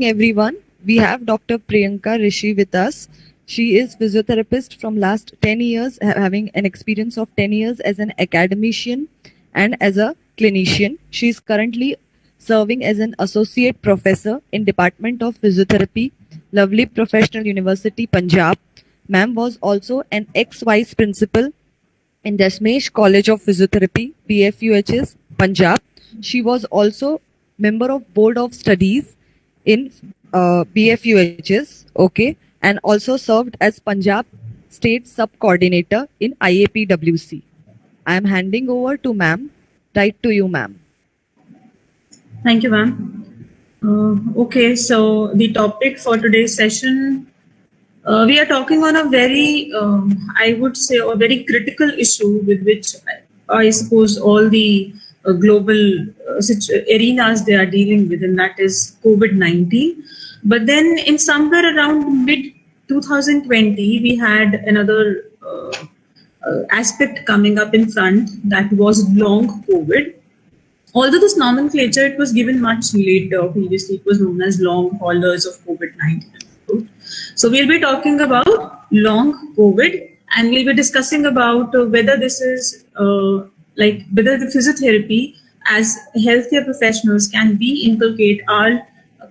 Everyone. We have Dr. Priyanka Rishi with us. She is physiotherapist from last 10 years, having an experience of 10 years as an academician and as a clinician. She is currently serving as an associate professor in Department of Physiotherapy, Lovely Professional University, Punjab. Ma'am was also an ex-vice principal in Dasmesh College of Physiotherapy, PFUHS, Punjab. She was also member of Board of Studies in BFUHS, okay, and also served as Punjab State Sub Coordinator in IAPWC. I am handing over to ma'am. Right to you, ma'am. Thank you, ma'am. Okay, so the topic for today's session, we are talking on a very, I would say, a very critical issue with which I suppose all the global arenas they are dealing with, and that is COVID-19. But then, in somewhere around mid 2020, we had another aspect coming up in front, that was long COVID. Although this nomenclature, it was given much later. Previously, it was known as long haulers of COVID-19. So we'll be talking about long COVID, and we'll be discussing about whether this is whether the physiotherapy as healthcare professionals can we inculcate our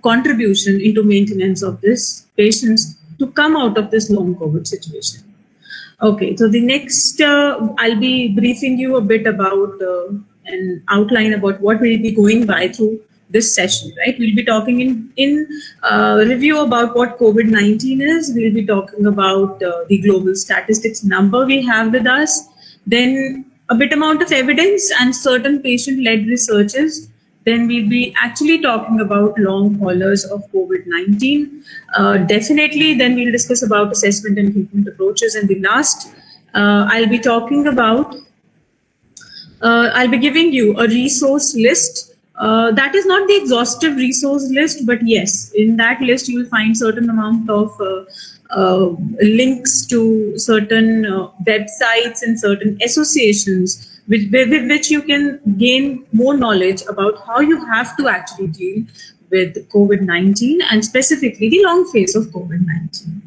contribution into maintenance of this patients to come out of this long COVID situation. Okay, so the next, I'll be briefing you a bit about an outline about what we'll be going by through this session, right? We'll be talking in review about what COVID-19 is. We'll be talking about the global statistics number we have with us, then a bit amount of evidence and certain patient-led researches. Then we'll be actually talking about long haulers of COVID-19. Definitely, then we'll discuss about assessment and treatment approaches. And the last, I'll be talking about, I'll be giving you a resource list. That is not the exhaustive resource list, but yes, in that list you will find certain amount of links to certain websites and certain associations with which you can gain more knowledge about how you have to actually deal with COVID-19 and specifically the long phase of COVID-19.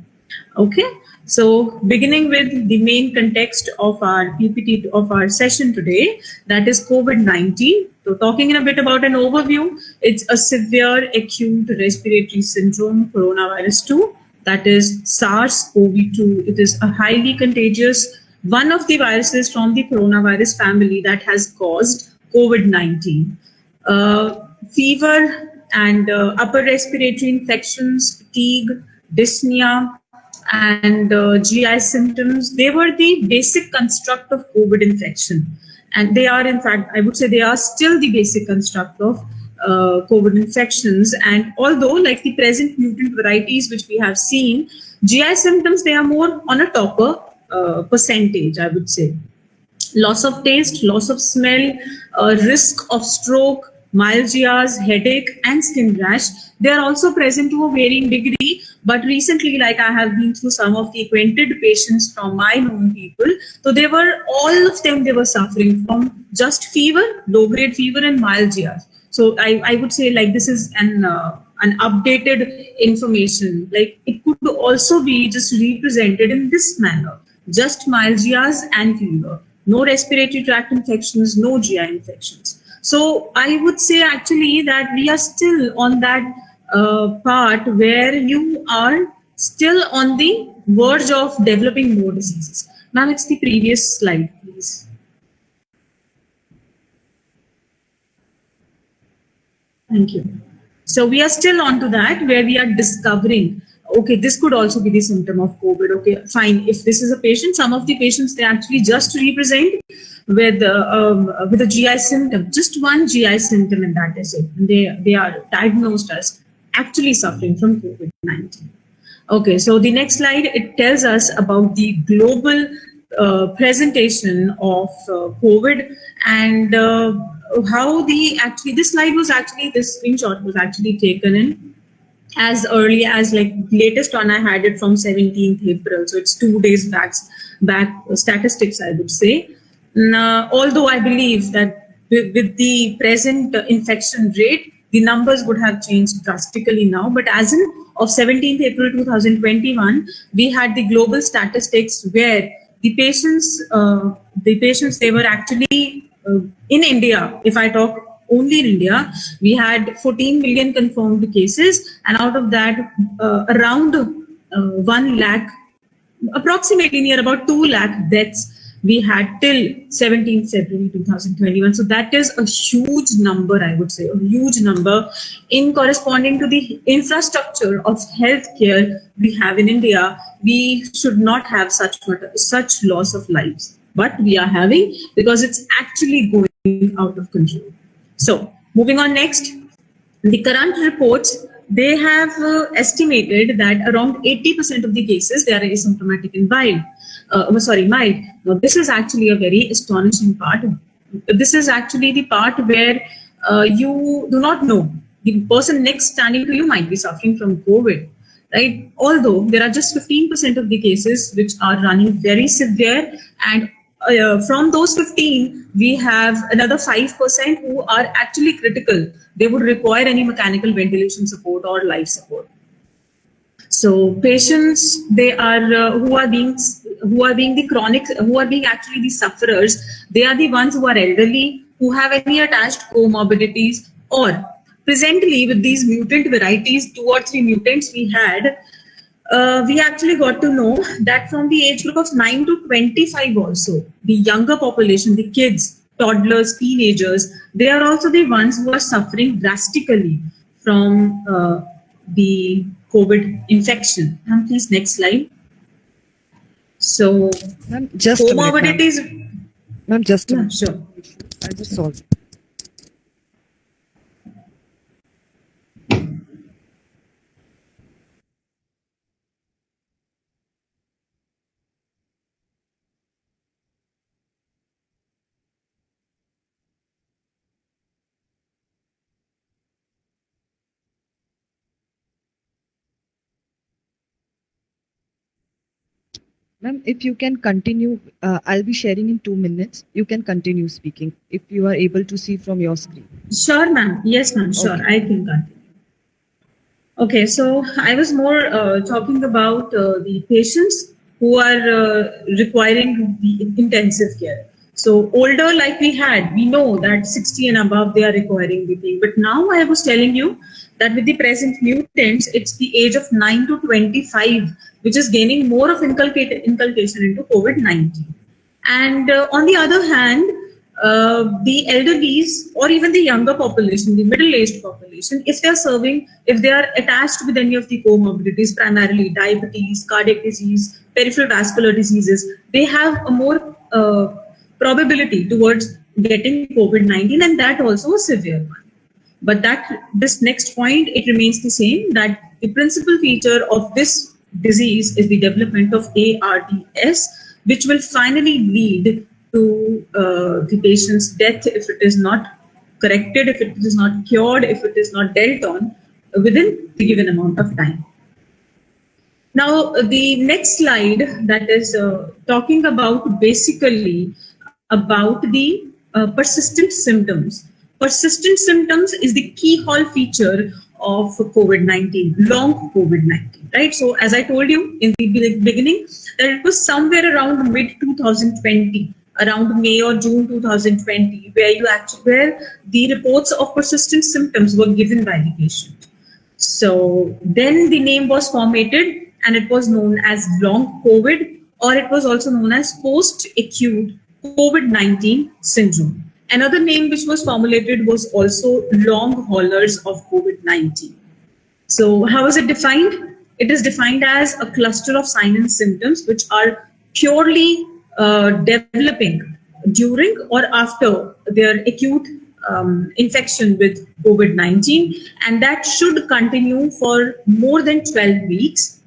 Okay, so beginning with the main context of our PPT of our session today, that is COVID-19. So talking in a bit about an overview, it's a severe acute respiratory syndrome, coronavirus 2, that is SARS-CoV-2. It is a highly contagious, one of the viruses from the coronavirus family that has caused COVID-19. Fever and upper respiratory infections, fatigue, dyspnea, and GI symptoms, they were the basic construct of COVID infection. And they are, in fact, I would say they are still the basic construct of COVID infections. And although, like the present mutant varieties which we have seen, GI symptoms, they are more on a topper percentage, I would say. Loss of taste, loss of smell, risk of stroke, myalgias, headache, and skin rash. They are also present to a varying degree. But recently, like I have been through some of the acquainted patients from my known people, so they were, all of them, they were suffering from just fever, low-grade fever, and myalgias. So I would say like this is an updated information. Like it could also be just represented in this manner: just myalgias and fever, no respiratory tract infections, no GI infections. So I would say actually that we are still on that part where you are still on the verge of developing more diseases. Ma'am, it's the previous slide, please. Thank you. So we are still on to that where we are discovering, okay, this could also be the symptom of COVID. Okay, fine. If this is a patient, some of the patients, they actually just represent with a GI symptom, just one GI symptom, and that is it. They are diagnosed as actually suffering from COVID-19. Okay, so the next slide, it tells us about the global presentation of COVID and how this slide was actually, this screenshot was actually taken in as early as, like, latest one I had it from 17th April. So it's 2 days back statistics, I would say. Although I believe that with the present infection rate, the numbers would have changed drastically now. But as of 17th April 2021, we had the global statistics where the patients, they were actually in India. If I talk only in India, we had 14 million confirmed cases, and out of that, around 1 lakh, approximately near about 2 lakh deaths we had till 17th February 2021. So that is a huge number, I would say, a huge number in corresponding to the infrastructure of healthcare we have in India. We should not have such loss of lives, but we are having, because it's actually going out of control. So moving on next, the current reports, they have estimated that around 80% of the cases, they are asymptomatic and mild. Now, this is actually a very astonishing part. This is actually the part where you do not know. The person next standing to you might be suffering from COVID, right? Although there are just 15% of the cases which are running very severe, and from those 15, we have another 5% who are actually critical. They would require any mechanical ventilation support or life support. So patients, they are who are being actually the sufferers. They are the ones who are elderly, who have any attached comorbidities, or presently with these mutant varieties, 2 or 3 mutants we had. We actually got to know that from the age group of 9 to 25 also, the younger population, the kids, toddlers, teenagers, they are also the ones who are suffering drastically from the COVID infection. And please, next slide. So, Ma'am, just comorbidities. Ma'am, just a minute. Sure. I just solved. Ma'am, if you can continue, I'll be sharing in 2 minutes. You can continue speaking if you are able to see from your screen. Sure, ma'am. Yes, ma'am. Sure, okay. I can continue. Okay, so I was more talking about the patients who are requiring the intensive care. So older, like we had, we know that 60 and above, they are requiring the thing. But now I was telling you that with the present mutants, it's the age of 9 to 25, which is gaining more of inculcation into COVID-19. And on the other hand, the elderlies or even the younger population, the middle-aged population, if they are attached with any of the comorbidities, primarily diabetes, cardiac disease, peripheral vascular diseases, they have a more probability towards getting COVID-19, and that also a severe one. But this next point, it remains the same, that the principal feature of this disease is the development of ARDS, which will finally lead to the patient's death if it is not corrected, if it is not cured, if it is not dealt on within the given amount of time. Now, the next slide, that is talking about basically about the persistent symptoms. Persistent symptoms is the keyhole feature of COVID-19, long COVID-19, right? So as I told you in the beginning, that it was somewhere around mid-2020, around May or June 2020, where the reports of persistent symptoms were given by the patient. So then the name was formatted, and it was known as long COVID, or it was also known as post-acute COVID-19 syndrome. Another name which was formulated was also long haulers of COVID-19. So how is it defined? It is defined as a cluster of signs and symptoms which are purely developing during or after their acute infection with COVID-19, and that should continue for more than 12 weeks.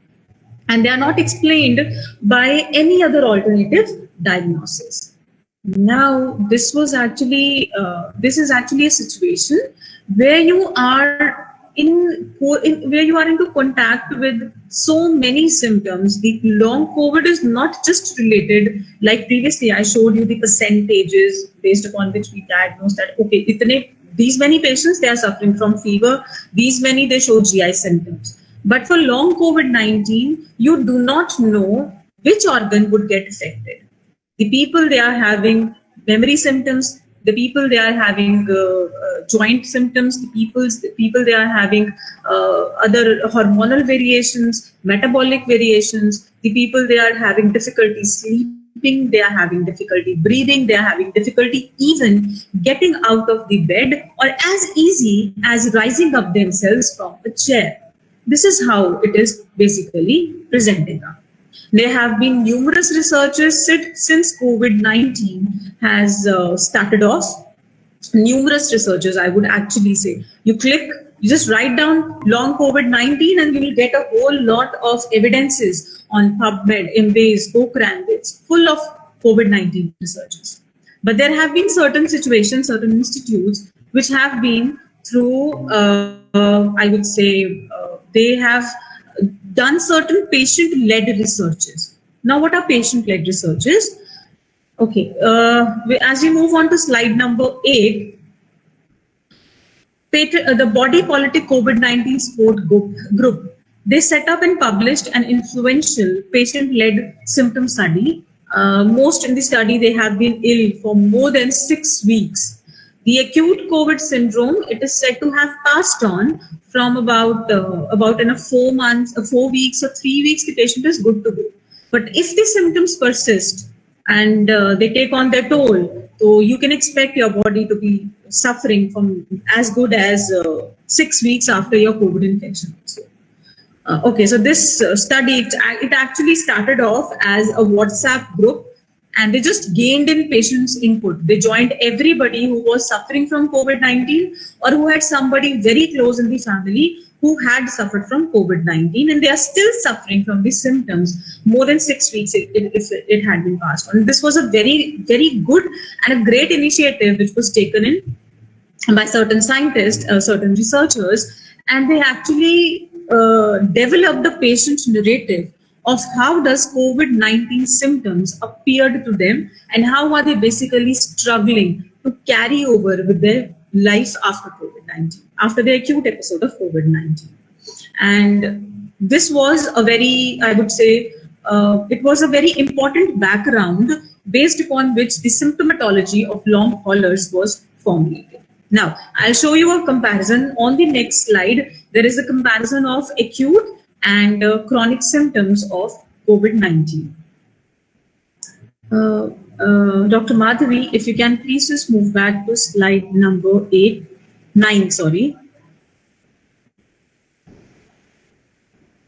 And they are not explained by any other alternative diagnosis. Now, this is actually a situation where you are into contact with so many symptoms. The long COVID is not just related, like previously I showed you the percentages based upon which we diagnosed that, okay, itne these many patients, they are suffering from fever. These many, they show GI symptoms. But for long COVID-19, you do not know which organ would get affected. The people, they are having memory symptoms. The people, they are having joint symptoms. The people, they are having other hormonal variations, metabolic variations. The people, they are having difficulty sleeping. They are having difficulty breathing. They are having difficulty even getting out of the bed, or as easy as rising up themselves from a chair. This is how it is basically presenting up. There have been numerous researches since COVID-19 has started off. Numerous researchers, I would actually say. You just write down long COVID-19 and you will get a whole lot of evidences on PubMed, Embase, Cochrane. It's full of COVID-19 researches. But there have been certain situations, certain institutes, which have been through, I would say, they have done certain patient-led researches. Now, what are patient-led researches? Okay, as we move on to slide number 8, the Body Politic COVID-19 Support Group, they set up and published an influential patient-led symptom study. Most in the study, they have been ill for more than 6 weeks. The acute COVID syndrome, it is said to have passed on from about in 4 months, 4 weeks or 3 weeks, the patient is good to go. But if the symptoms persist and they take on their toll, so you can expect your body to be suffering from as good as 6 weeks after your COVID infection. Okay, so this study, it actually started off as a WhatsApp group, and they just gained in patients' input. They joined everybody who was suffering from COVID-19 or who had somebody very close in the family who had suffered from COVID-19, and they are still suffering from these symptoms. More than 6 weeks it had been passed on. This was a very, very good and a great initiative which was taken in by certain scientists, certain researchers, and they actually developed a patient narrative of how does COVID-19 symptoms appeared to them and how are they basically struggling to carry over with their life after COVID-19, after the acute episode of COVID-19. And this was a very, I would say, it was a very important background based upon which the symptomatology of long haulers was formulated. Now, I'll show you a comparison on the next slide. There is a comparison of acute and chronic symptoms of COVID-19. Dr. Madhavi, if you can please just move back to slide number 9, sorry.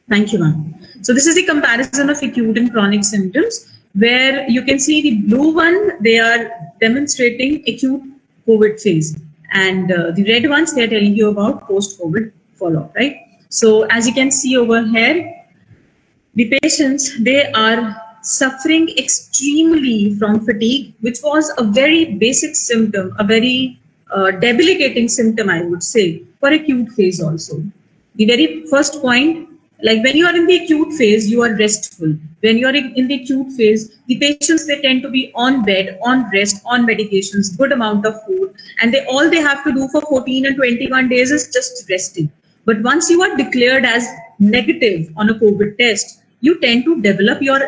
Thank you, ma'am. So this is the comparison of acute and chronic symptoms, where you can see the blue one, they are demonstrating acute COVID phase. And the red ones, they are telling you about post-COVID follow-up, right? So as you can see over here, the patients, they are suffering extremely from fatigue, which was a very basic symptom, a very debilitating symptom, I would say, for acute phase also. The very first point, like when you are in the acute phase, you are restful. When you are in the acute phase, the patients, they tend to be on bed, on rest, on medications, good amount of food, and all they have to do for 14 and 21 days is just resting. But once you are declared as negative on a COVID test, you tend to develop your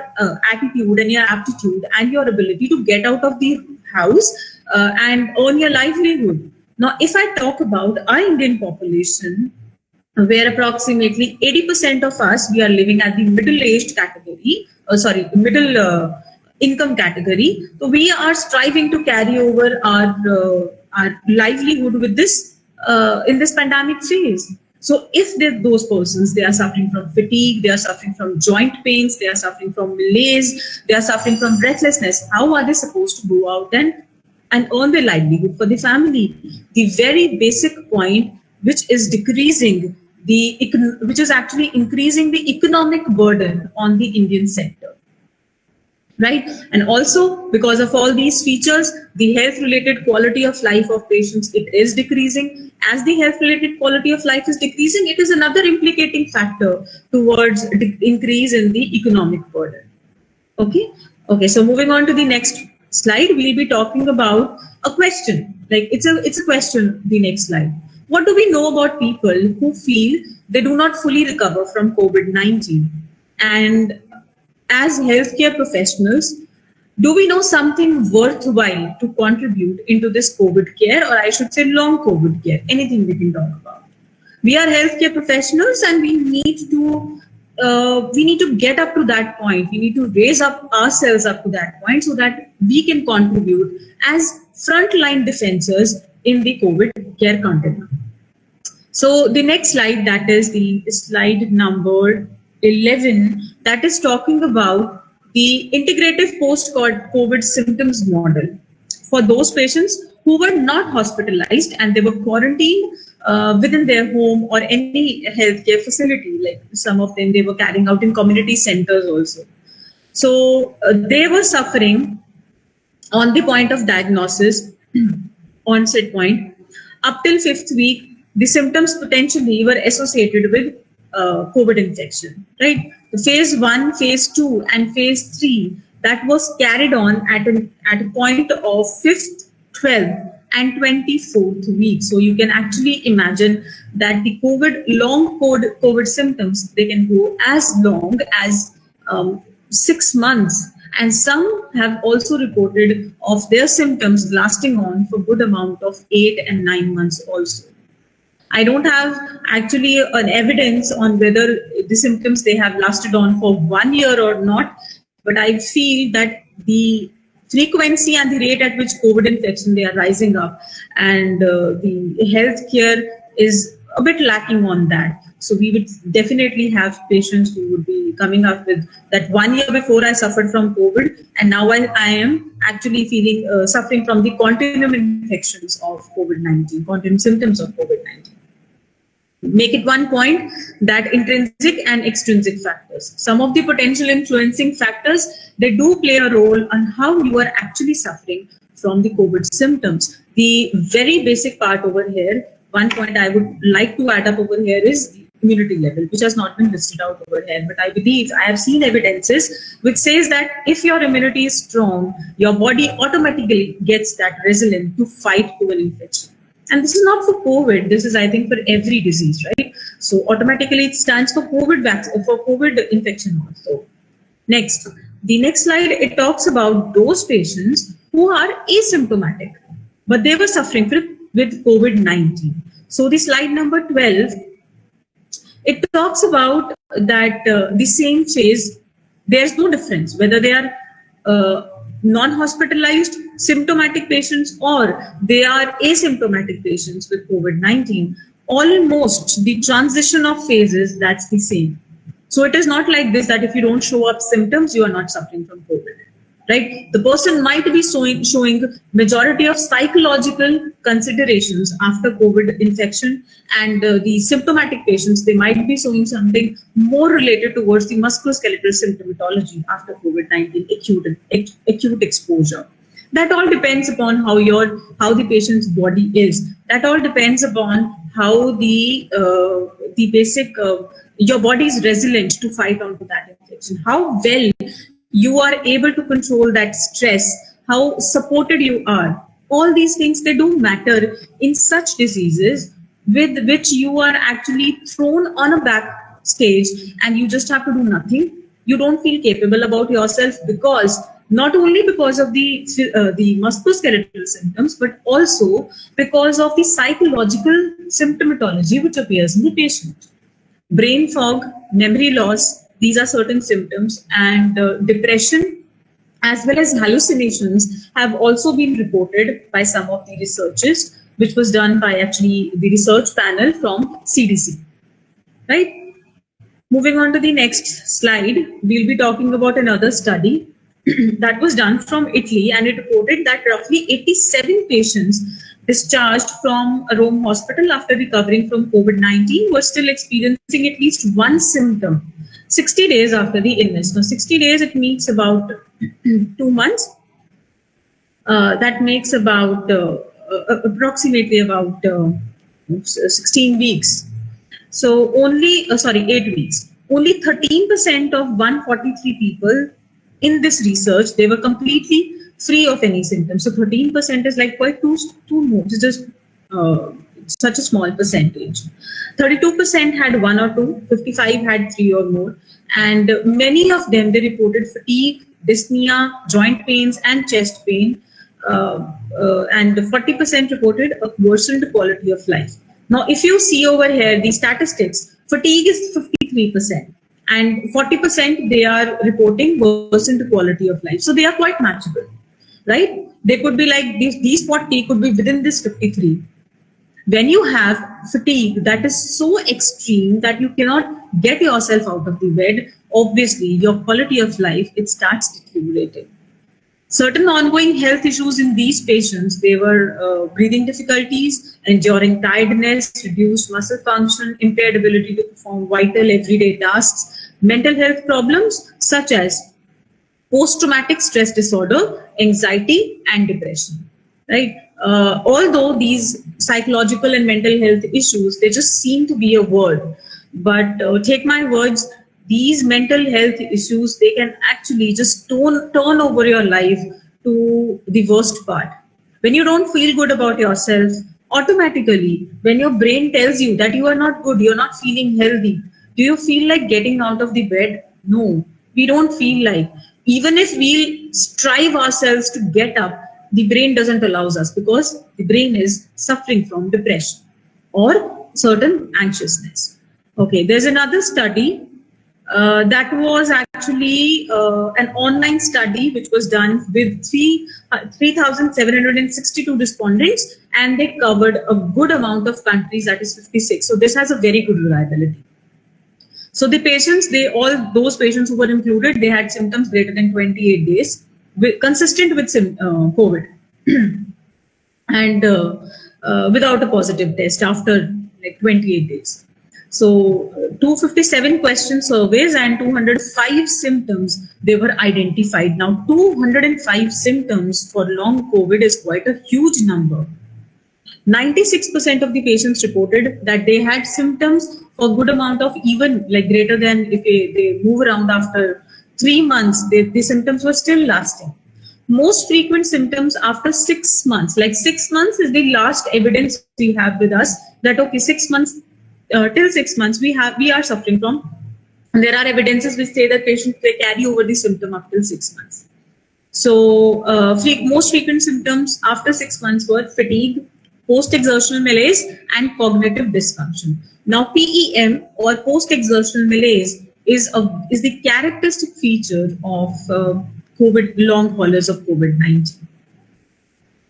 attitude and your aptitude and your ability to get out of the house and earn your livelihood. Now, if I talk about our Indian population, where approximately 80% of us, we are living at the middle-aged category, middle income category. So we are striving to carry over our livelihood with this in this pandemic phase. So if those persons, they are suffering from fatigue, they are suffering from joint pains, they are suffering from malaise, they are suffering from breathlessness, how are they supposed to go out and earn their livelihood for the family? The very basic point, which is decreasing which is actually increasing the economic burden on the Indian sector, right? And also because of all these features, the health-related quality of life of patients, it is decreasing. As the health-related quality of life is decreasing, it is another implicating factor towards increase in the economic burden. Okay. So moving on to the next slide, we'll be talking about a question, like it's a question, the next slide. What do we know about people who feel they do not fully recover from COVID-19? And as healthcare professionals, do we know something worthwhile to contribute into this COVID care, or I should say long COVID care? Anything we can talk about. We are healthcare professionals, and we need to get up to that point. We need to raise up ourselves up to that point so that we can contribute as frontline defenders in the COVID care continuum. So the next slide, that is the slide number 11, that is talking about the integrative post-COVID symptoms model for those patients who were not hospitalized and they were quarantined within their home or any healthcare facility. Like some of them, they were carrying out in community centers also. So they were suffering on the point of diagnosis, onset point, up till 5th week. The symptoms potentially were associated with COVID infection, right? The phase 1, phase 2, and phase 3, that was carried on at a point of 5th, 12th, and 24th week. So you can actually imagine that the long COVID symptoms, they can go as long as 6 months. And some have also reported of their symptoms lasting on for good amount of 8 and 9 months also. I don't have actually an evidence on whether the symptoms they have lasted on for 1 year or not, but I feel that the frequency and the rate at which COVID infection they are rising up, and the healthcare is a bit lacking on that. So we would definitely have patients who would be coming up with that 1 year before I suffered from COVID, and now I am actually feeling suffering from the continuum infections of COVID-19, continuum symptoms of COVID-19. Make it one point that intrinsic and extrinsic factors, some of the potential influencing factors, they do play a role on how you are actually suffering from the COVID symptoms. The very basic part over here, one point I would like to add up over here is the immunity level, which has not been listed out over here. But I believe I have seen evidences which says that if your immunity is strong, your body automatically gets that resilient to fight COVID infection. And this is not for COVID. This is, I think, for every disease, right? So automatically it stands for COVID vaccine, for COVID infection also. Next, the next slide, it talks about those patients who are asymptomatic, but they were suffering with COVID-19. So the slide number 12, it talks about that the same phase, there's no difference whether they are non-hospitalized symptomatic patients or they are asymptomatic patients with COVID-19. Almost the transition of phases, that's the same. So it is not like this that if you don't show up symptoms, you are not suffering from COVID, right? The person might be showing majority of psychological considerations after COVID infection, and the symptomatic patients, they might be showing something more related towards the musculoskeletal symptomatology after COVID-19 acute exposure. That all depends upon how the patient's body is. That all depends upon how the basic your body is resilient to fight onto that infection. How well you are able to control that stress, how supported you are. All these things, they do matter in such diseases with which you are actually thrown on a back stage and you just have to do nothing. You don't feel capable about yourself because not only because of the musculoskeletal symptoms, but also because of the psychological symptomatology which appears in the patient. Brain fog, memory loss, these are certain symptoms, and depression as well as hallucinations have also been reported by some of the researchers, which was done by actually the research panel from CDC, right? Moving on to the next slide, we'll be talking about another study that was done from Italy, and it reported that roughly 87 patients discharged from a Rome hospital after recovering from COVID-19 were still experiencing at least one symptom 60 days after the illness. Now, 60 days, it means about 2 months. That makes about approximately about 16 weeks. So only, 8 weeks. Only 13% of 143 people in this research, they were completely free of any symptoms. So 13% is like quite too more. It's just such a small percentage. 32% had one or two, 55 had three or more, and many of them they reported fatigue, dyspnea, joint pains, and chest pain. And 40% reported a worsened quality of life. Now, if you see over here the statistics, fatigue is 53%, and 40% they are reporting worsened quality of life. So they are quite matchable, right? They could be like these 40 could be within this 53. When you have fatigue that is so extreme that you cannot get yourself out of the bed, obviously your quality of life, it starts deteriorating. Certain ongoing health issues in these patients, they were breathing difficulties, enduring tiredness, reduced muscle function, impaired ability to perform vital everyday tasks, mental health problems such as post-traumatic stress disorder, anxiety, and depression, right? Although these psychological and mental health issues, they just seem to be a word, but take my words, these mental health issues, they can actually just turn over your life to the worst part. When you don't feel good about yourself, automatically, when your brain tells you that you are not good, you're not feeling healthy, do you feel like getting out of the bed? No, we don't feel like. Even if we strive ourselves to get up, the brain doesn't allow us because the brain is suffering from depression or certain anxiousness. Okay, there's another study that was actually an online study which was done with 3,762 respondents, and they covered a good amount of countries, that is 56. So this has a very good reliability. So the patients, all those patients who were included, they had symptoms greater than 28 days, consistent with COVID, and without a positive test after like 28 days. So 257 question surveys and 205 symptoms, they were identified. Now 205 symptoms for long COVID is quite a huge number. 96% of the patients reported that they had symptoms for a good amount of, even like greater than, if they move around after 3 months, the symptoms were still lasting. Most frequent symptoms after 6 months, like 6 months is the last evidence we have with us that, okay, 6 months, till 6 months we are suffering from. And there are evidences which say that patients, they carry over the symptom up till 6 months. So most frequent symptoms after 6 months were fatigue, post-exertional malaise, and cognitive dysfunction. Now, PEM or post-exertional malaise is the characteristic feature of COVID, long haulers of COVID-19.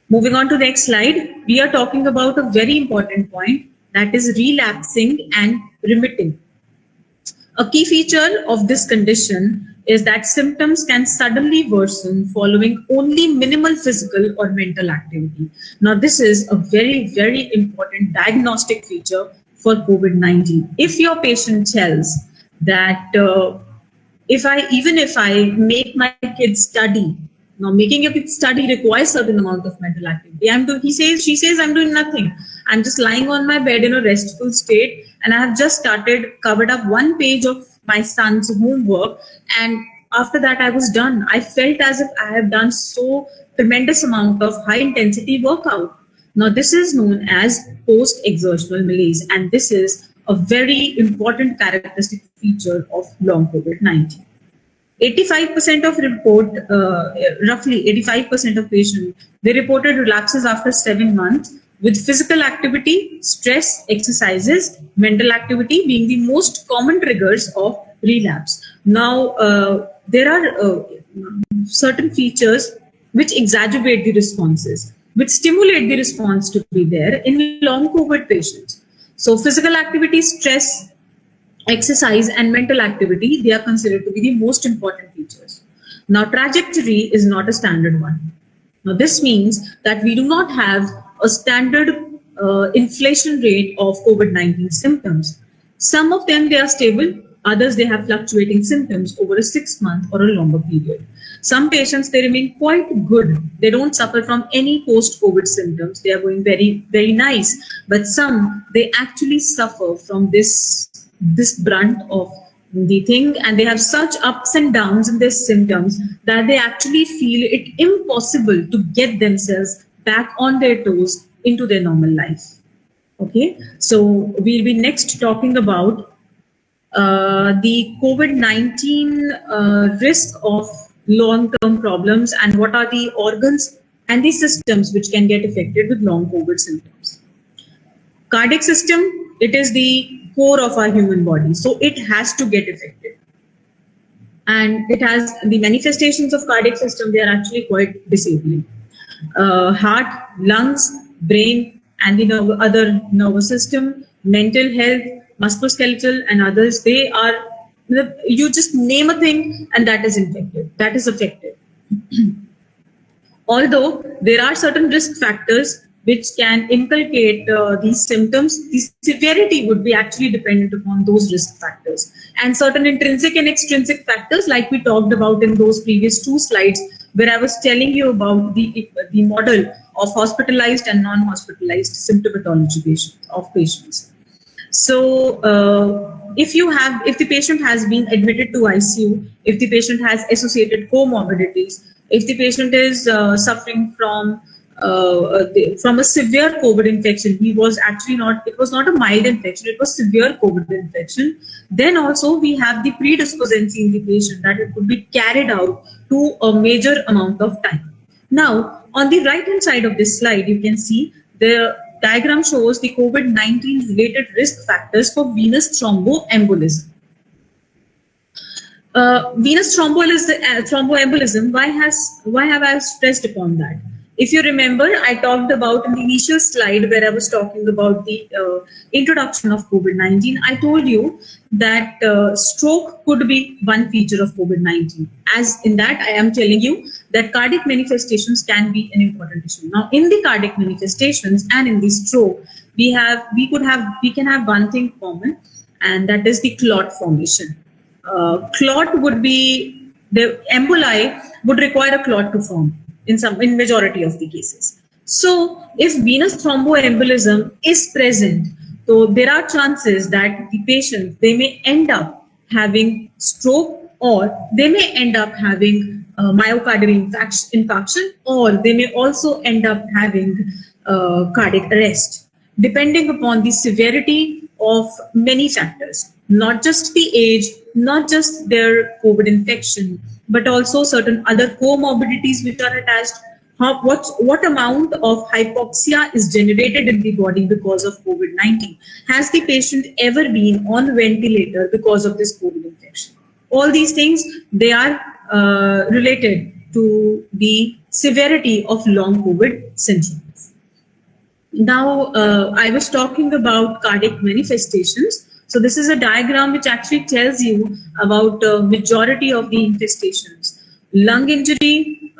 Moving on to the next slide, we are talking about a very important point, that is relapsing and remitting. A key feature of this condition is that symptoms can suddenly worsen following only minimal physical or mental activity. Now, this is a very, very important diagnostic feature for COVID-19. If your patient tells that even if I make my kids study, now making your kids study requires certain amount of mental activity. She says, I'm doing nothing. I'm just lying on my bed in a restful state, and I have just covered up one page of my son's homework, and after that I was done. I felt as if I have done so tremendous amount of high intensity workout. Now this is known as post-exertional malaise, and this is a very important characteristic feature of long COVID-19. 85% of roughly 85% of patients, they reported relapses after 7 months, with physical activity, stress, exercises, mental activity being the most common triggers of relapse. Now, there are certain features which exacerbate the responses, which stimulate the response to be there in long COVID patients. So physical activity, stress, exercise, and mental activity, they are considered to be the most important features. Now, trajectory is not a standard one. Now, this means that we do not have a standard inflation rate of COVID-19 symptoms. Some of them, they are stable. Others, they have fluctuating symptoms over a 6-month or a longer period. Some patients, they remain quite good. They don't suffer from any post-COVID symptoms. They are going very, very nice. But some, they actually suffer from this brunt of the thing, and they have such ups and downs in their symptoms that they actually feel it impossible to get themselves back on their toes into their normal life. Okay, so we'll be next talking about the COVID-19 risk of long-term problems and what are the organs and the systems which can get affected with long COVID symptoms. Cardiac system, it is the core of our human body, so it has to get affected. And it has the manifestations of cardiac system, they are actually quite disabling. Heart, lungs, brain, and the other nervous system, mental health, musculoskeletal, and others, they are, you just name a thing and that is infected, that is affected. Although there are certain risk factors which can inculcate these symptoms, the severity would be actually dependent upon those risk factors. And certain intrinsic and extrinsic factors, like we talked about in those previous two slides, where I was telling you about the model of hospitalized and non-hospitalized symptomatology of patients. So if the patient has been admitted to ICU, if the patient has associated comorbidities, if the patient is suffering from a severe COVID infection, it was not a mild infection, it was severe COVID infection, then also we have the predisposition in the patient that it could be carried out to a major amount of time. Now, on the right hand side of this slide, you can see the diagram shows the COVID-19 related risk factors for venous thromboembolism. Venous thromboembolism, why have I stressed upon that? If you remember, I talked about in the initial slide where I was talking about the introduction of COVID-19, I told you that stroke could be one feature of COVID-19. As in that, I am telling you that cardiac manifestations can be an important issue. Now, in the cardiac manifestations and in the stroke, we can have one thing common, and that is the clot formation. Clot would be, the emboli would require a clot to form in majority of the cases. So if venous thromboembolism is present, so there are chances that the patient, they may end up having stroke, or they may end up having myocardial infarction, or they may also end up having cardiac arrest, depending upon the severity of many factors, not just the age, not just their COVID infection, but also certain other comorbidities which are attached. What amount of hypoxia is generated in the body because of COVID-19? Has the patient ever been on ventilator because of this COVID infection? All these things, they are related to the severity of long COVID symptoms. Now, I was talking about cardiac manifestations. So this is a diagram which actually tells you about majority of the infestations. Lung injury,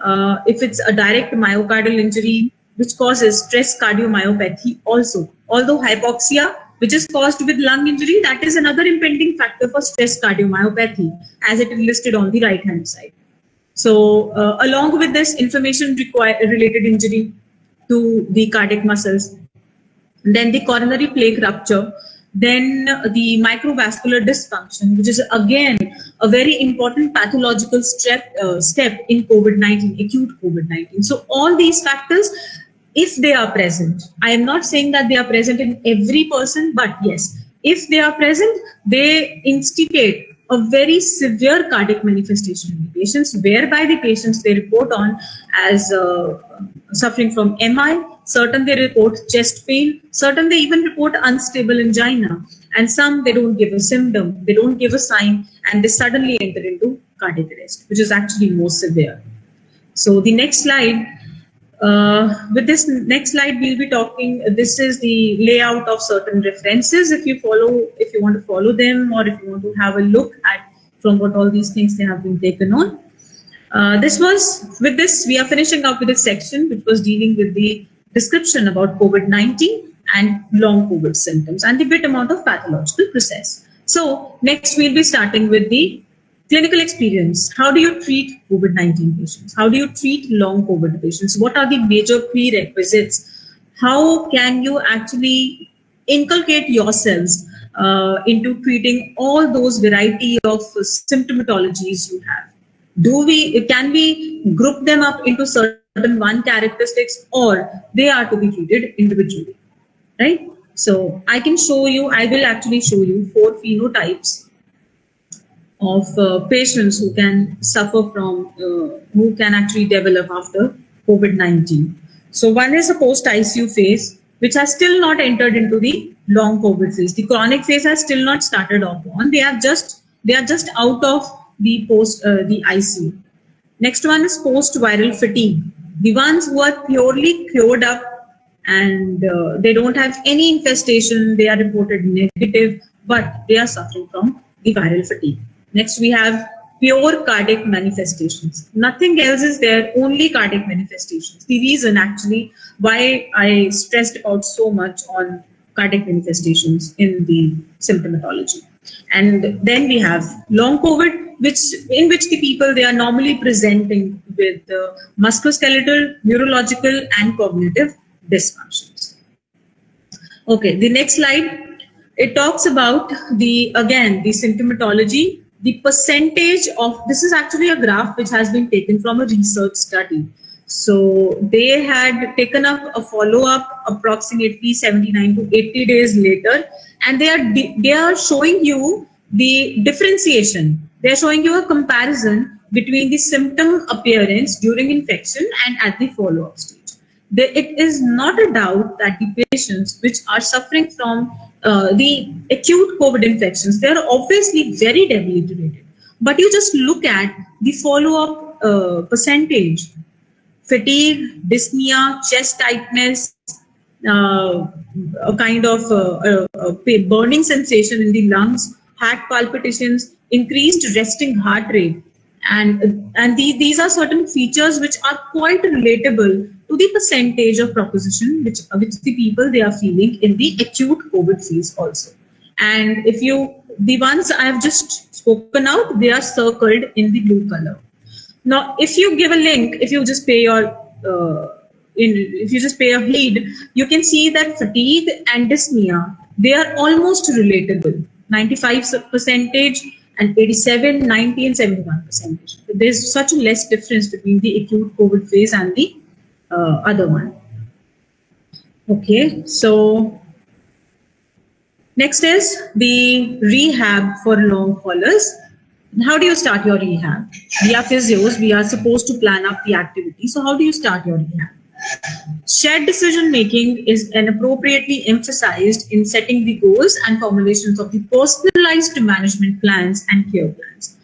if it's a direct myocardial injury, which causes stress cardiomyopathy also. Although hypoxia, which is caused with lung injury, that is another impending factor for stress cardiomyopathy, as it is listed on the right hand side. So along with this, inflammation related injury to the cardiac muscles, then the coronary plaque rupture, then the microvascular dysfunction, which is again a very important pathological step in COVID-19, acute COVID-19. So all these factors, if they are present, I am not saying that they are present in every person, but yes, if they are present, they instigate a very severe cardiac manifestation in the patients, whereby the patients, they report on as suffering from MI, certain they report chest pain, certain they even report unstable angina, and some they don't give a symptom, they don't give a sign, and they suddenly enter into cardiac arrest, which is actually more severe. So the next slide, with this next slide, we'll be talking, this is the layout of certain references. If you want to follow them, or if you want to have a look at from what all these things they have been taken on. With this, we are finishing up with this section, which was dealing with the description about COVID-19 and long COVID symptoms and the bit amount of pathological process. So next we'll be starting with the clinical experience. How do you treat COVID-19 patients? How do you treat long COVID patients? What are the major prerequisites? How can you actually inculcate yourselves into treating all those variety of symptomatologies you have? Can we group them up into certain one characteristics, or they are to be treated individually, right? So I will actually show you 4 phenotypes of patients who can suffer from, who can actually develop after COVID-19. So one is a post-ICU phase, which has still not entered into the long COVID phase. The chronic phase has still not started off on. They are just out of the the ICU. Next one is post-viral fatigue. The ones who are purely cured up and they don't have any infestation, they are reported negative, but they are suffering from the viral fatigue. Next, we have pure cardiac manifestations. Nothing else is there, only cardiac manifestations. The reason actually why I stressed about so much on cardiac manifestations in the symptomatology. And then we have long COVID, in which the people, they are normally presenting with musculoskeletal, neurological, and cognitive dysfunctions. Okay, the next slide, it talks about the symptomatology, the percentage of, this is actually a graph which has been taken from a research study. So they had taken up a follow-up approximately 79 to 80 days later, and they are showing you the differentiation. They are showing you a comparison between the symptom appearance during infection and at the follow-up stage. It is not a doubt that the patients which are suffering from the acute COVID infections, they are obviously very debilitated. But you just look at the follow-up percentage. Fatigue, dyspnea, chest tightness, a kind of burning sensation in the lungs, heart palpitations, increased resting heart rate. And these are certain features which are quite relatable to the percentage of proposition which the people, they are feeling in the acute COVID phase also. And the ones I have just spoken out, they are circled in the blue color. Now, if you give a link, if you just pay a heed, you can see that fatigue and dyspnea, they are almost relatable. 95% and 87, 90 and 71%. There's such a less difference between the acute COVID phase and the other one. Okay, so next is the rehab for long haulers. How do you start your rehab? We are physios, we are supposed to plan up the activity. So how do you start your rehab? Shared decision making is appropriately emphasized in setting the goals and formulations of the personalized management plans and care plans.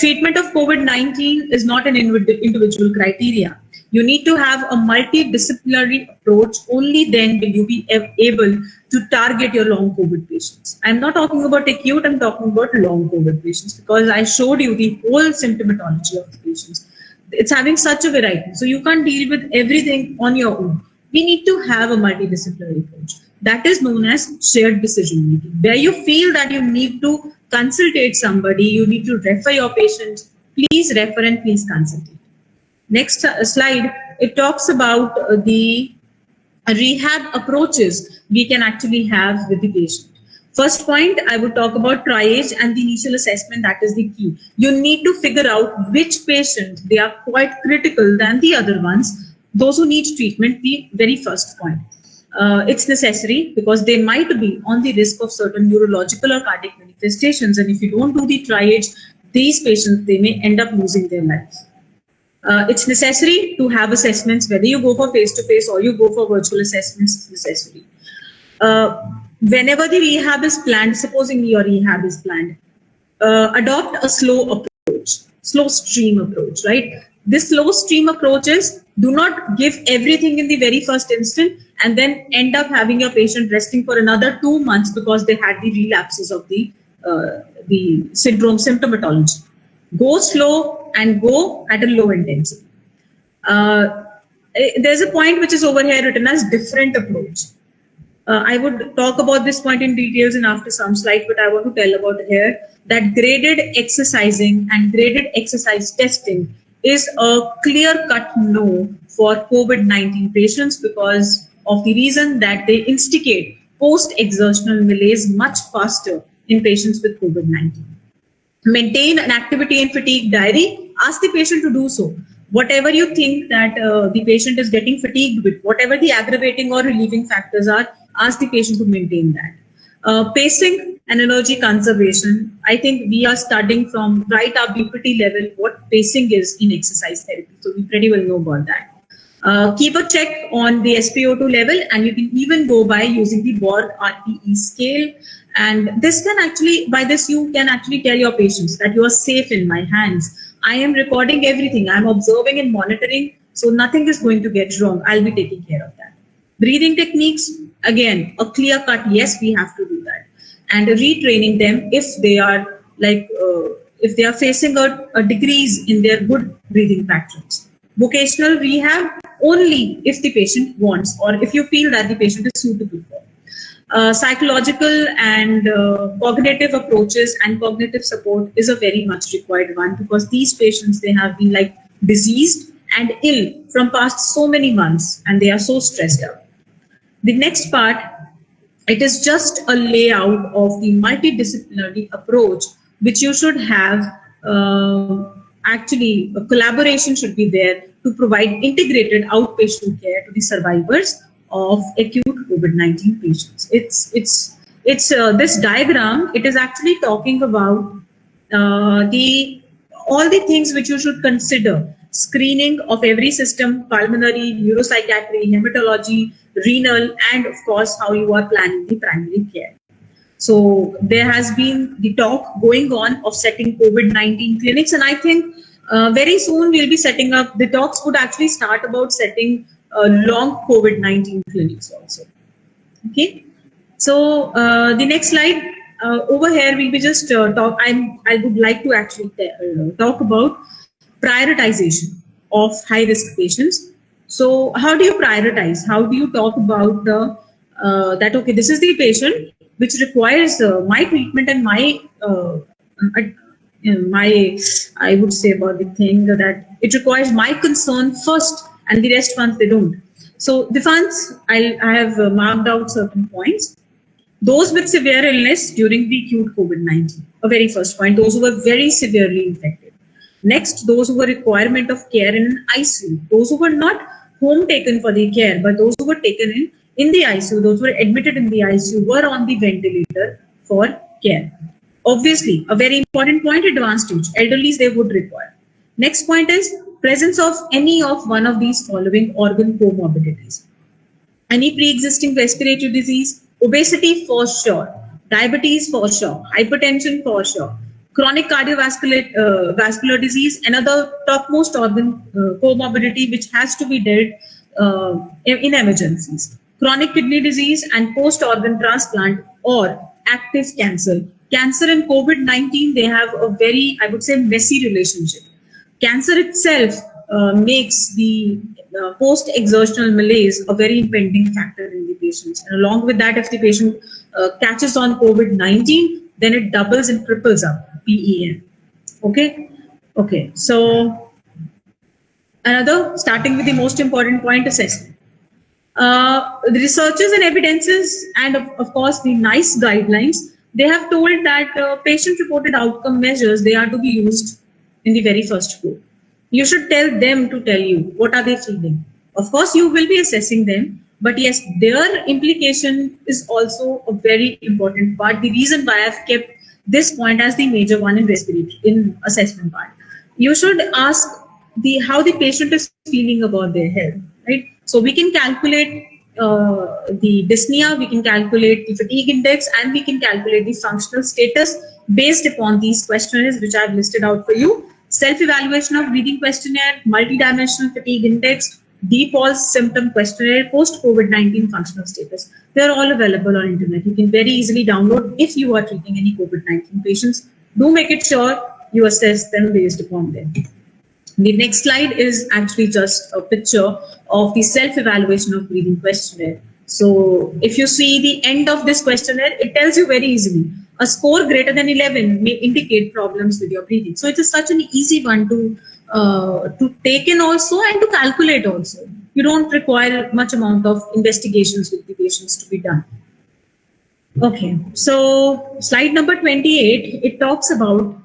Treatment of COVID-19 is not an individual criteria. You need to have a multidisciplinary approach. Only then will you be able to target your long COVID patients. I'm not talking about acute, I'm talking about long COVID patients, because I showed you the whole symptomatology of the patients. It's having such a variety. So you can't deal with everything on your own. We need to have a multidisciplinary approach. That is known as shared decision making, where you feel that you need to consultate somebody, you need to refer your patient, please refer and please consultate. Next slide, it talks about the rehab approaches we can actually have with the patient. First point, I would talk about triage and the initial assessment. That is the key. You need to figure out which patient, they are quite critical than the other ones. Those who need treatment, the very first point. It's necessary because they might be on the risk of certain neurological or cardiac manifestations. And if you don't do the triage, these patients, they may end up losing their lives. It's necessary to have assessments, whether you go for face-to-face or you go for virtual assessments, it's necessary. Whenever the rehab is planned, supposing your rehab is planned, adopt a slow approach, slow stream approach, right? This slow stream approach is, do not give everything in the very first instant and then end up having your patient resting for another 2 months because they had the relapses of the symptomatology. Go slow and go at a low intensity. There's a point which is over here written as different approach. I would talk about this point in details in after some slides, but I want to tell about here that graded exercising and graded exercise testing is a clear-cut no for COVID-19 patients because of the reason that they instigate post-exertional malaise much faster in patients with COVID-19. Maintain an activity and fatigue diary. Ask the patient to do so. Whatever you think that the patient is getting fatigued with, whatever the aggravating or relieving factors are, ask the patient to maintain that. Pacing and energy conservation. I think we are studying from right up BPT level what pacing is in exercise therapy. So we pretty well know about that. Keep a check on the SpO2 level, and you can even go by using the Borg RPE scale. And this can actually, by this you can actually tell your patients that you are safe in my hands. I am recording everything. I'm observing and monitoring. So nothing is going to get wrong. I'll be taking care of that. Breathing techniques, again, a clear cut, yes, we have to do that. And retraining them if they are if they are facing a decrease in their good breathing patterns. Vocational rehab only if the patient wants or if you feel that the patient is suitable for. Psychological and cognitive approaches and cognitive support is a very much required one, because these patients, they have been like diseased and ill from past so many months and they are so stressed out. The next part, it is just a layout of the multidisciplinary approach which you should have. Actually, a collaboration should be there to provide integrated outpatient care to the survivors of acute COVID-19 patients. It's this diagram. It is actually talking about all the things which you should consider: screening of every system, pulmonary, neuropsychiatry, hematology, renal, and of course how you are planning the primary care. So there has been the talk going on of setting COVID-19 clinics, and I think very soon we'll be setting up. The talks would actually start about setting long COVID-19 clinics also. Okay, so the next slide over here we'll be just talk. I would like to actually talk about prioritization of high-risk patients. So how do you prioritize? How do you talk about the that okay, this is the patient which requires my treatment and my I would say about the thing that it requires my concern first, and the rest ones they don't. So the funds, I have marked out certain points. Those with severe illness during the acute COVID-19, a very first point, those who were very severely infected. Next, those who were requirement of care in an ICU, those who were not home taken for the care, but those who were taken in the ICU, those who were admitted in the ICU were on the ventilator for care. Obviously, a very important point, advanced age, elderlies they would require. Next point is presence of any of one of these following organ comorbidities. Any pre-existing respiratory disease, obesity for sure, diabetes for sure, hypertension for sure, chronic cardiovascular vascular disease, another topmost organ comorbidity which has to be dealt in emergencies, chronic kidney disease and post-organ transplant or active cancer. Cancer and COVID-19, they have a very, I would say, messy relationship. Cancer itself makes the post-exertional malaise a very impending factor in the patients. And along with that, if the patient catches on COVID-19, then it doubles and triples up PEM. Okay? Okay. So, another, starting with the most important point, assessment. The researchers and evidences and of course the NICE guidelines, they have told that patient-reported outcome measures, they are to be used in the very first go. You should tell them to tell you what are they feeling. Of course, you will be assessing them, but yes, their implication is also a very important part. The reason why I've kept this point as the major one in respiratory, in assessment part. You should ask how the patient is feeling about their health, right? So we can calculate the dyspnea, we can calculate the fatigue index, and we can calculate the functional status based upon these questionnaires which I've listed out for you. Self-evaluation of breathing questionnaire, multidimensional fatigue index, deep pulse symptom questionnaire, post-COVID-19 functional status. They're all available on internet. You can very easily download if you are treating any COVID-19 patients. Do make it sure you assess them based upon them. The next slide is actually just a picture of the self-evaluation of breathing questionnaire. So if you see the end of this questionnaire, it tells you very easily, a score greater than 11 may indicate problems with your breathing. So it is such an easy one to take in also and to calculate also. You don't require much amount of investigations with the patients to be done. Okay, so slide number 28, it talks about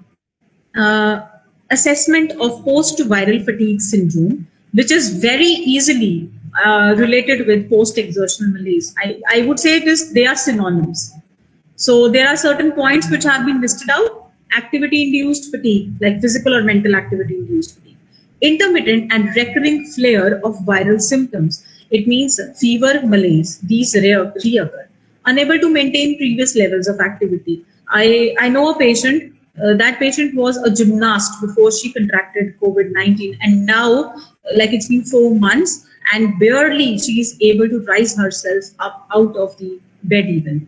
uh, assessment of post-viral fatigue syndrome, which is very easily related with post-exertional malaise. I would say they are synonyms. So there are certain points which have been listed out: activity-induced fatigue, like physical or mental activity-induced fatigue; intermittent and recurring flare of viral symptoms. It means fever, malaise. These reoccur. Unable to maintain previous levels of activity. I know a patient. That patient was a gymnast before she contracted COVID-19, and now, like it's been 4 months, and barely she is able to rise herself up out of the bed even.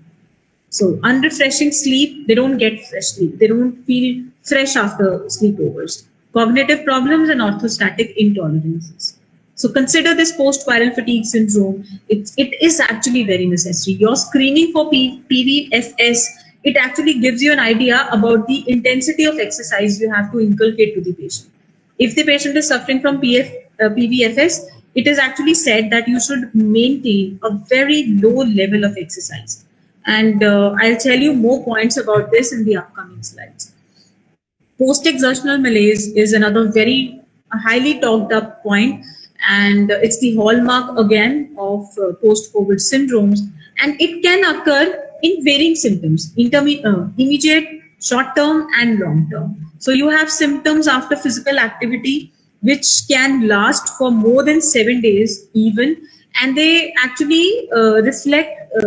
So unrefreshing sleep, they don't get fresh sleep. They don't feel fresh after sleepovers. Cognitive problems and orthostatic intolerances. So consider this post-viral fatigue syndrome. It is actually very necessary. Your screening for PVFS, it actually gives you an idea about the intensity of exercise you have to inculcate to the patient. If the patient is suffering from PVFS, it is actually said that you should maintain a very low level of exercise. And I'll tell you more points about this in the upcoming slides. Post-exertional malaise is another very highly talked up point, and it's the hallmark again of post-COVID syndromes, and it can occur in varying symptoms: immediate, short-term, and long-term. So you have symptoms after physical activity which can last for more than 7 days even, and they actually reflect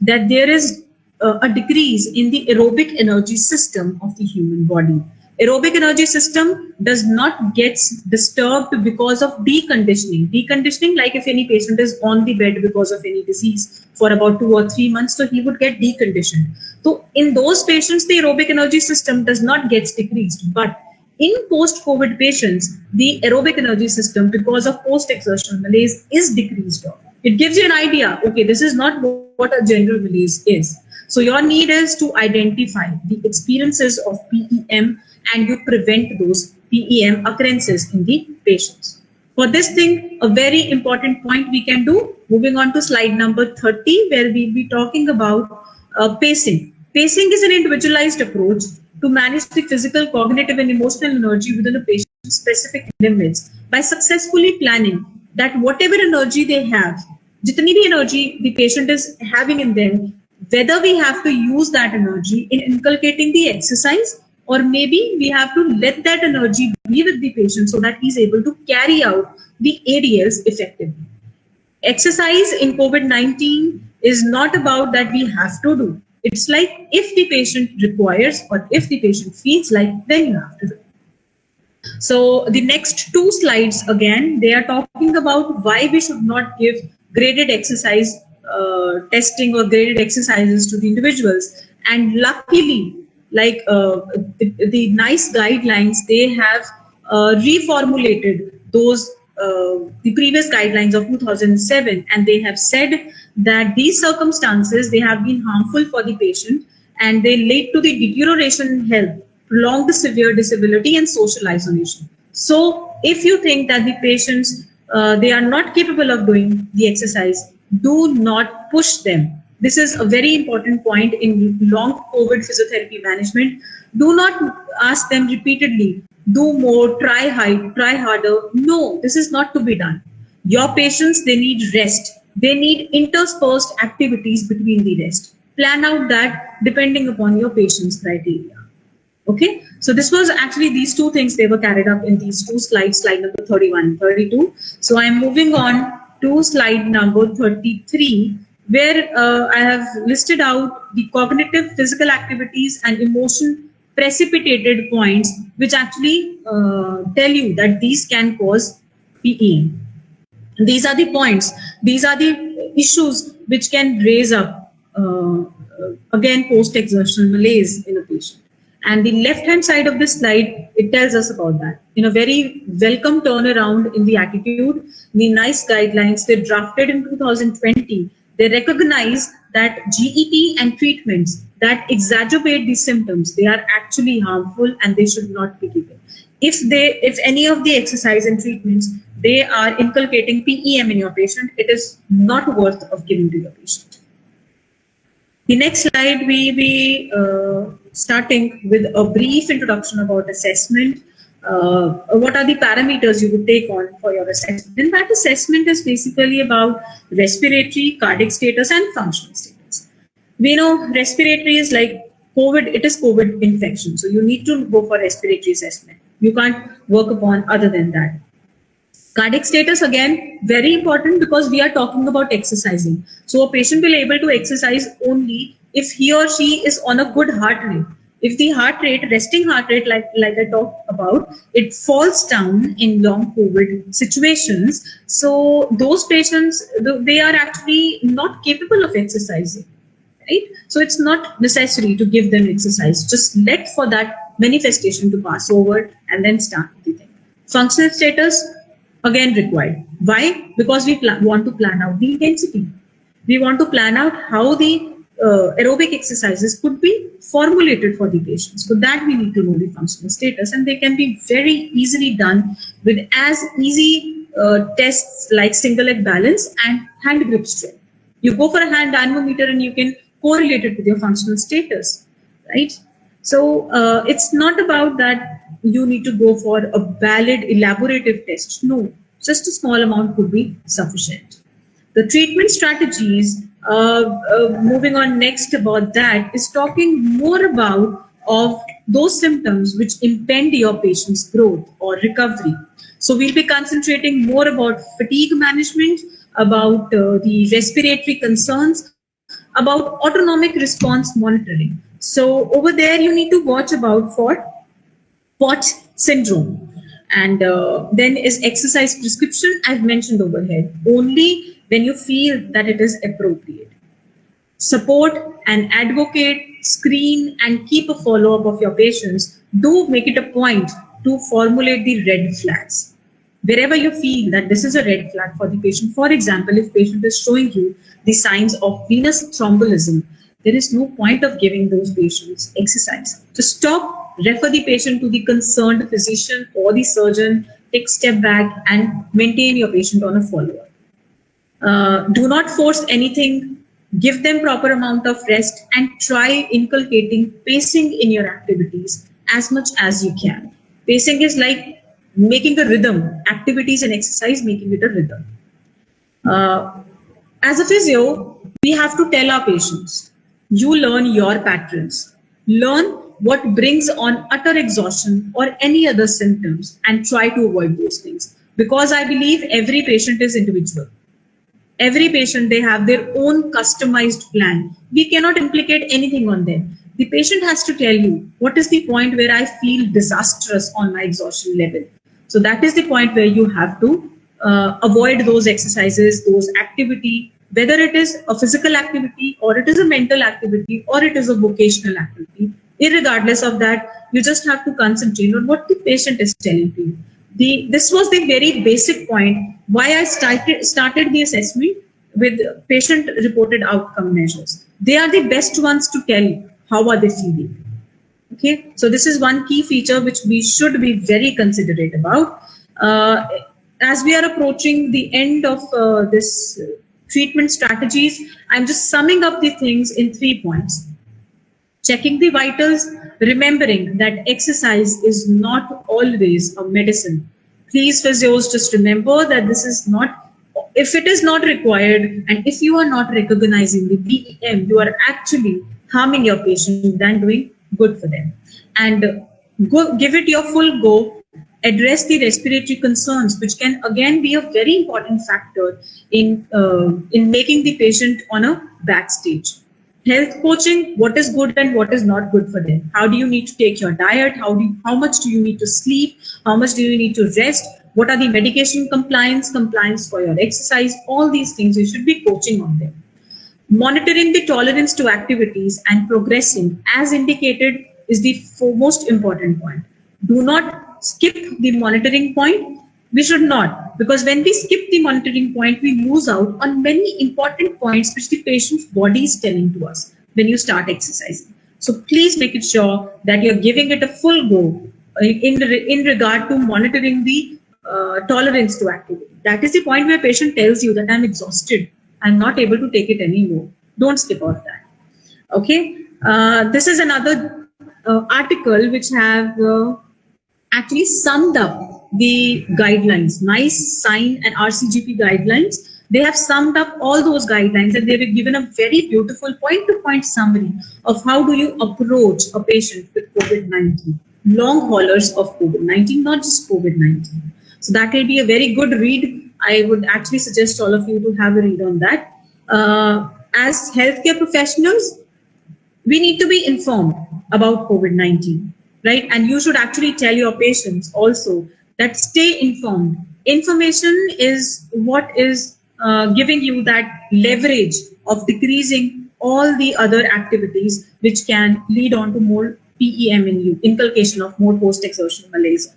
that there is a decrease in the aerobic energy system of the human body. Aerobic energy system does not get disturbed because of deconditioning. Deconditioning, like if any patient is on the bed because of any disease for about 2 or 3 months, so he would get deconditioned. So in those patients, the aerobic energy system does not get decreased, but in post-COVID patients, the aerobic energy system, because of post-exertional malaise, is decreased. It gives you an idea. Okay, this is not what a general malaise is. So your need is to identify the experiences of PEM, and you prevent those PEM occurrences in the patients. For this thing, a very important point we can do. Moving on to slide number 30, where we'll be talking about pacing. Pacing is an individualized approach to manage the physical, cognitive, and emotional energy within a patient's specific limits by successfully planning that whatever energy they have, jitni bhi energy the patient is having in them, whether we have to use that energy in inculcating the exercise, or maybe we have to let that energy be with the patient so that he's able to carry out the ADLs effectively. Exercise in COVID-19 is not about that we have to do. It's like if the patient requires or if the patient feels like, then you have to do. So the next two slides, again, they are talking about why we should not give graded exercise testing or graded exercises to the individuals. And luckily, like the NICE guidelines, they have reformulated those the previous guidelines of 2007, and they have said that these circumstances, they have been harmful for the patient and they lead to the deterioration in health, prolonged severe disability, and social isolation. So if you think that the patients they are not capable of doing the exercise, do not push them. This is a very important point in long COVID physiotherapy management. Do not ask them repeatedly, do more, try hard, try harder. No, this is not to be done. Your patients, they need rest. They need interspersed activities between the rest. Plan out that depending upon your patient's criteria. Okay, so this was actually these two things, they were carried up in these two slides, slide number 31, 32. So I'm moving on to slide number 33, where I have listed out the cognitive, physical activities, and emotion precipitated points, which actually tell you that these can cause PE. These are the points, these are the issues which can raise up again post-exertional malaise in a patient. And the left-hand side of this slide, it tells us about that. In a very welcome turnaround in the attitude, the NICE guidelines, they drafted in 2020, they recognize that GEP and treatments that exacerbate these symptoms, they are actually harmful and they should not be given. If any of the exercise and treatments, they are inculcating PEM in your patient, it is not worth of giving to your patient. The next slide, we be starting with a brief introduction about assessment. What are the parameters you would take on for your assessment? In fact, assessment is basically about respiratory, cardiac status, and functional status. We know respiratory is like COVID, it is COVID infection. So you need to go for respiratory assessment. You can't work upon other than that. Cardiac status, again, very important because we are talking about exercising. So a patient will able to exercise only if he or she is on a good heart rate. If the heart rate, resting heart rate, like I talked about, it falls down in long COVID situations. So those patients, they are actually not capable of exercising. Right? So it's not necessary to give them exercise. Just let for that manifestation to pass over and then start the thing. Functional status, again required. Why? Because we want to plan out the intensity. We want to plan out how the aerobic exercises could be formulated for the patients. So that we need to know the functional status, and they can be very easily done with as easy tests like single leg balance and hand grip strength. You go for a hand dynamometer and you can correlate it with your functional status, right? So it's not about that you need to go for a valid elaborative test. No, just a small amount could be sufficient. The treatment strategies, moving on next about that, is talking more about of those symptoms which impede your patient's growth or recovery. So we'll be concentrating more about fatigue management, about the respiratory concerns, about autonomic response monitoring. So over there, you need to watch about for POTS syndrome. And then is exercise prescription, I've mentioned overhead, only when you feel that it is appropriate. Support and advocate, screen and keep a follow-up of your patients. Do make it a point to formulate the red flags. Wherever you feel that this is a red flag for the patient, for example, if patient is showing you the signs of venous thrombolism, there is no point of giving those patients exercise. Just stop, refer the patient to the concerned physician or the surgeon, take a step back and maintain your patient on a follow-up. Do not force anything, give them proper amount of rest and try inculcating pacing in your activities as much as you can. Pacing is like making a rhythm, activities and exercise, making it a rhythm. As a physio, we have to tell our patients, you learn your patterns, learn what brings on utter exhaustion or any other symptoms and try to avoid those things. Because I believe every patient is individual. Every patient, they have their own customized plan. We cannot implicate anything on them. The patient has to tell you, what is the point where I feel disastrous on my exhaustion level? So that is the point where you have to avoid those exercises, those activity, whether it is a physical activity or it is a mental activity or it is a vocational activity. Irregardless of that, you just have to concentrate on what the patient is telling you. This was the very basic point why I started the assessment with patient reported outcome measures. They are the best ones to tell how are they feeling. Okay, so this is one key feature which we should be very considerate about. As we are approaching the end of this treatment strategies, I'm just summing up the things in 3 points. Checking the vitals, remembering that exercise is not always a medicine. Please, physios, just remember that this is not, if it is not required and if you are not recognizing the BEM, you are actually harming your patient than doing good for them. And give it your full go, address the respiratory concerns, which can again be a very important factor in making the patient on a backstage. Health coaching, what is good and what is not good for them. How do you need to take your diet? How much do you need to sleep? How much do you need to rest? What are the medication compliance for your exercise? All these things, you should be coaching on them. Monitoring the tolerance to activities and progressing as indicated is the most important point. Do not skip the monitoring point. We should not, because when we skip the monitoring point, we lose out on many important points which the patient's body is telling to us when you start exercising. So please make it sure that you're giving it a full go in regard to monitoring the tolerance to activity. That is the point where patient tells you that I'm exhausted, I'm not able to take it anymore. Don't skip out that. Okay, this is another article which have actually summed up the guidelines, NICE, SIGN, and RCGP guidelines. They have summed up all those guidelines and they were given a very beautiful point-to-point summary of how do you approach a patient with COVID-19, long haulers of COVID-19, not just COVID-19. So that will be a very good read. I would actually suggest all of you to have a read on that. As healthcare professionals, we need to be informed about COVID-19, right? And you should actually tell your patients also that stay informed. Information is what is giving you that leverage of decreasing all the other activities which can lead on to more PEM in you, inculcation of more post-exertional malaise.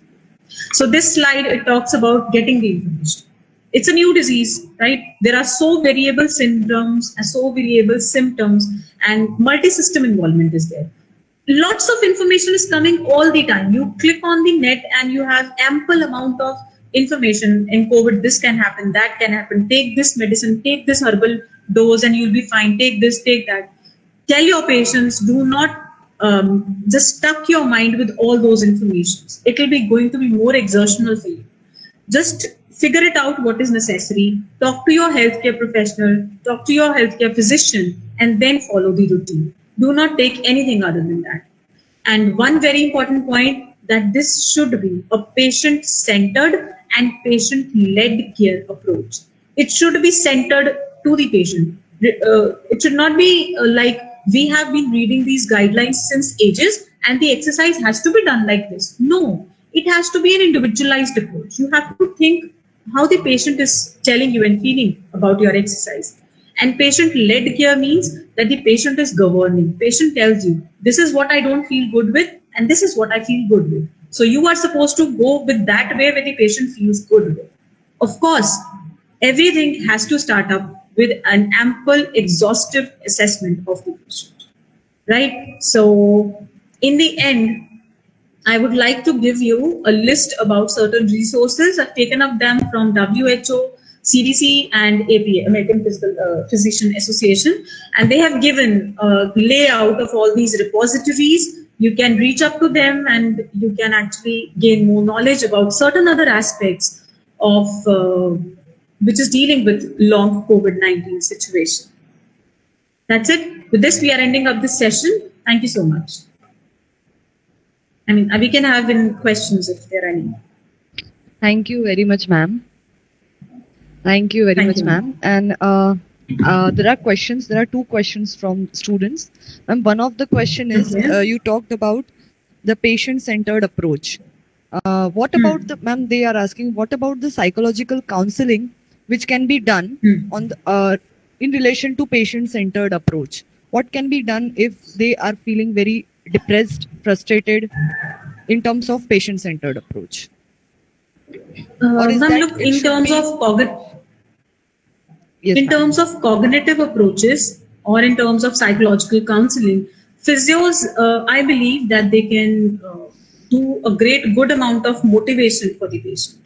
So this slide, it talks about getting the information. It's a new disease, right? There are so variable syndromes and so variable symptoms and multi-system involvement is there. Lots of information is coming all the time. You click on the net and you have ample amount of information in COVID. This can happen, that can happen. Take this medicine, take this herbal dose and you'll be fine. Take this, take that. Tell your patients, do not just stuck your mind with all those informations. It will be going to be more exertional for you. Just figure it out what is necessary. Talk to your healthcare professional, talk to your healthcare physician, and then follow the routine. Do not take anything other than that. And one very important point, that this should be a patient-centered and patient-led care approach. It should be centered to the patient. It should not be like we have been reading these guidelines since ages and the exercise has to be done like this. No, it has to be an individualized approach. You have to think how the patient is telling you and feeling about your exercise. And patient-led care means that the patient is governing. Patient tells you, this is what I don't feel good with and this is what I feel good with. So you are supposed to go with that way where the patient feels good with. Of course, everything has to start up with an ample, exhaustive assessment of the patient, right? So in the end, I would like to give you a list about certain resources. I've taken up them from WHO, CDC, and APA, American Physician Association, and they have given a layout of all these repositories. You can reach up to them and you can actually gain more knowledge about certain other aspects of which is dealing with long COVID-19 situation. That's it. With this, we are ending up this session. Thank you so much. I mean, we can have in questions if there are any. Thank you very much, ma'am. Thank you very much, ma'am. And there are questions. There are two questions from students. And one of the question is, you talked about the patient-centered approach. What about the, ma'am, they are asking, what about the psychological counseling which can be done on the, in relation to patient-centered approach? What can be done if they are feeling very depressed, frustrated in terms of patient-centered approach? Look, in terms of yes, terms of cognitive approaches or in terms of psychological counseling, physios, I believe that they can do a good amount of motivation for the patient.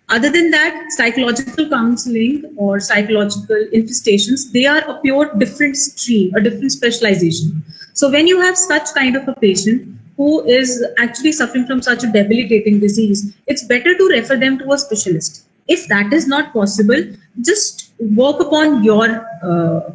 Other than that, psychological counseling or psychological infestations, they are a pure different stream, a different specialization. So when you have such kind of a patient who is actually suffering from such a debilitating disease, it's better to refer them to a specialist. If that is not possible, just work upon your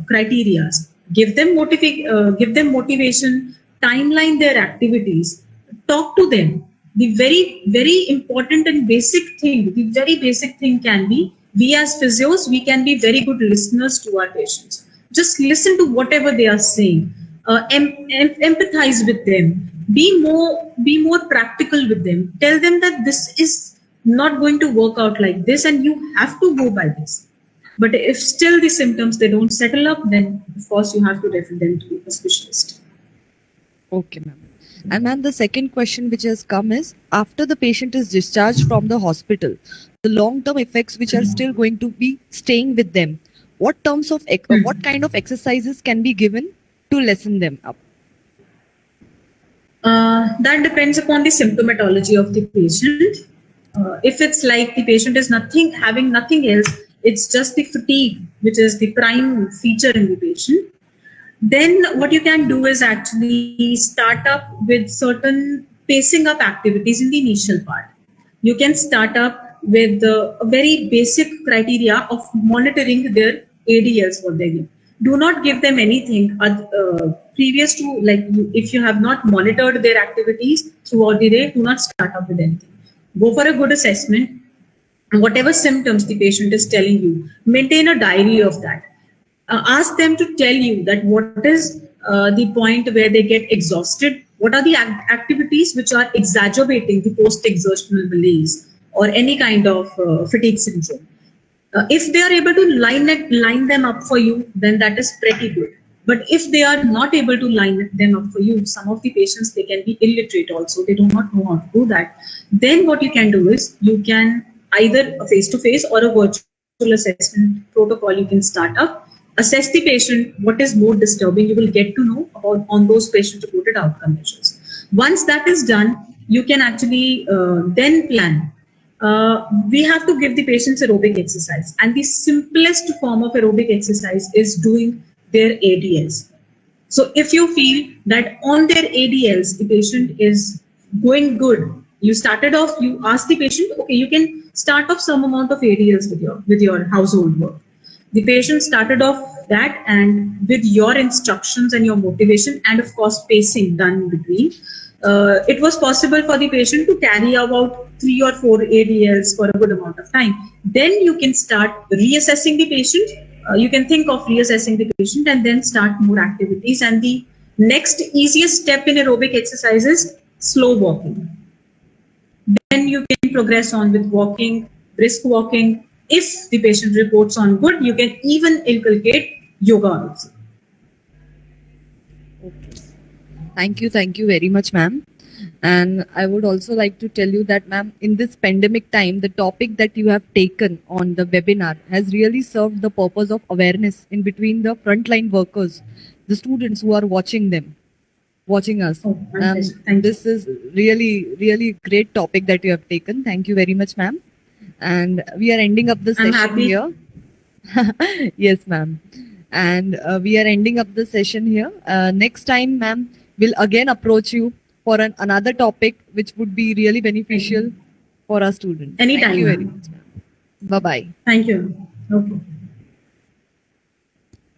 criteria. Give them motivation, timeline their activities, talk to them. The very, very important and basic thing, the very basic thing can be, we as physios, we can be very good listeners to our patients. Just listen to whatever they are saying. Empathize with them. Be more practical with them. Tell them that this is not going to work out like this and you have to go by this. But if still the symptoms, they don't settle up, then of course you have to refer them to a specialist. Okay, ma'am. And then the second question which has come is, after the patient is discharged from the hospital, the long-term effects which are still going to be staying with them, what terms of what kind of exercises can be given to lessen them up? That depends upon the symptomatology of the patient. If it's like the patient is having nothing else, it's just the fatigue, which is the prime feature in the patient. Then what you can do is actually start up with certain pacing up activities in the initial part. You can start up with a very basic criteria of monitoring their ADLs what they give. Do not give them anything previous to, like, if you have not monitored their activities throughout the day, do not start up with anything. Go for a good assessment, and whatever symptoms the patient is telling you, maintain a diary of that. Ask them to tell you that what is the point where they get exhausted, what are the activities which are exacerbating the post-exertional malaise or any kind of fatigue syndrome. If they are able to line them up for you, then that is pretty good. But if they are not able to line them up for you, some of the patients, they can be illiterate also. They do not know how to do that. Then what you can do is you can either a face-to-face or a virtual assessment protocol you can start up. Assess the patient, what is more disturbing. You will get to know about on those patient-reported outcome measures. Once that is done, you can actually then plan. We have to give the patients aerobic exercise, and the simplest form of aerobic exercise is doing their ADLs. So if you feel that on their ADLs the patient is going good, you started off, you ask the patient, okay, you can start off some amount of ADLs with your household work. The patient started off that, and with your instructions and your motivation, and of course pacing done in between, it was possible for the patient to carry about 3 or 4 ADLs for a good amount of time. Then you can start reassessing the patient. You can think of reassessing the patient and then start more activities. And the next easiest step in aerobic exercise is slow walking. Then you can progress on with walking, brisk walking. If the patient reports on good, you can even inculcate yoga also. Okay. Thank you very much, ma'am. And I would also like to tell you that, ma'am, in this pandemic time, the topic that you have taken on the webinar has really served the purpose of awareness in between the frontline workers, the students who are watching us. Oh, my pleasure. Thank you. This is really great topic that you have taken. Thank you very much, ma'am. And we are ending up the I'm session happy. here. Yes, ma'am. And we are ending up the session here. Next time, ma'am, we'll again approach you for another topic which would be really beneficial for our students. Anytime, Thank you very ma'am. much, ma'am. Bye-bye. Thank you. Okay.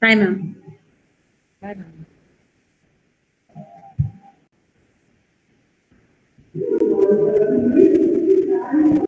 Bye, ma'am. Bye, ma'am.